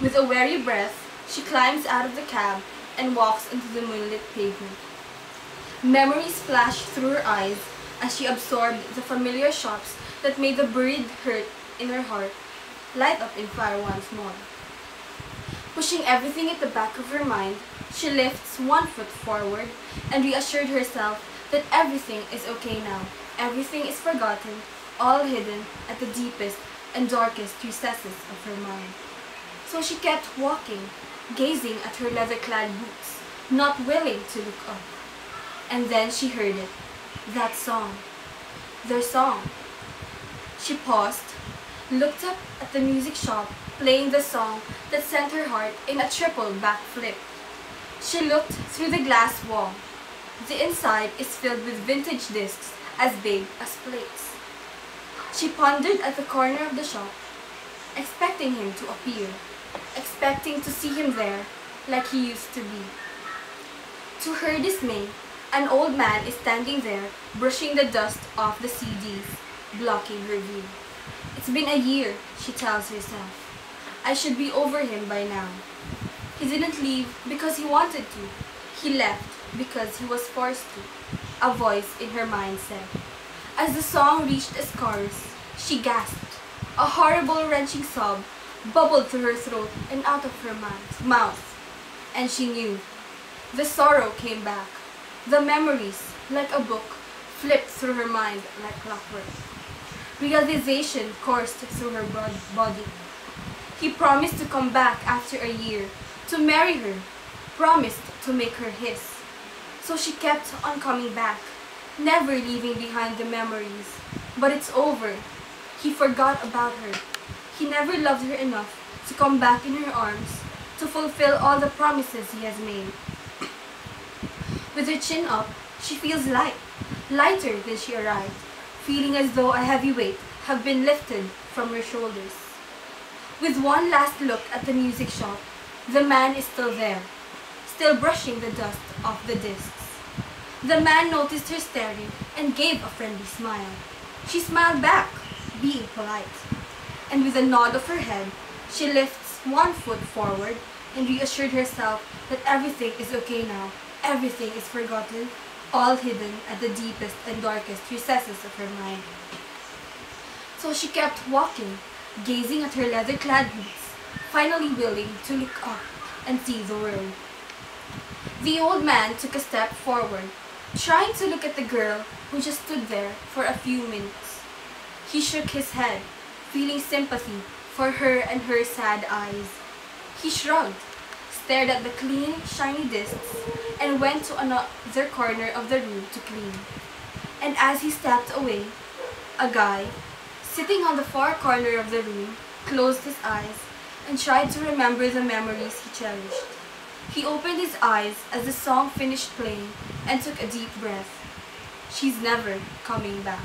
With a weary breath, she climbs out of the cab and walks onto the moonlit pavement. Memories flash through her eyes as she absorbed the familiar shops that made the buried hurt in her heart light up in fire once more. Pushing everything at the back of her mind, she lifts one foot forward and reassured herself that everything is okay now. Everything is forgotten, all hidden at the deepest and darkest recesses of her mind. So she kept walking, gazing at her leather-clad boots, not willing to look up. And then she heard it, that song, their song. She paused, looked up at the music shop, playing the song that sent her heart in a triple backflip. She looked through the glass wall. The inside is filled with vintage discs as big as plates. She pondered at the corner of the shop, expecting him to appear, expecting to see him there like he used to be. To her dismay, an old man is standing there, brushing the dust off the CDs, blocking her view. It's been a year, she tells herself. I should be over him by now. He didn't leave because he wanted to. He left because he was forced to, a voice in her mind said. As the song reached its chorus, she gasped. A horrible wrenching sob bubbled through her throat and out of her mouth. And she knew. The sorrow came back. The memories, like a book, flipped through her mind like clockwork. Realization coursed through her body. He promised to come back after a year, to marry her, promised to make her his. So she kept on coming back, never leaving behind the memories. But it's over. He forgot about her. He never loved her enough to come back in her arms, to fulfill all the promises he has made. With her chin up, she feels light, lighter than she arrived, feeling as though a heavy weight had been lifted from her shoulders. With one last look at the music shop, the man is still there, still brushing the dust off the discs. The man noticed her staring and gave a friendly smile. She smiled back, being polite. And with a nod of her head, she lifts one foot forward and reassured herself that everything is okay now. Everything is forgotten, all hidden at the deepest and darkest recesses of her mind. So she kept walking, gazing at her leather-clad boots, finally willing to look up and see the world. The old man took a step forward, trying to look at the girl who just stood there for a few minutes. He shook his head, feeling sympathy for her and her sad eyes. He shrugged, stared at the clean, shiny discs, and went to another corner of the room to clean. And as he stepped away, a guy, sitting on the far corner of the room, closed his eyes and tried to remember the memories he cherished. He opened his eyes as the song finished playing and took a deep breath. She's never coming back.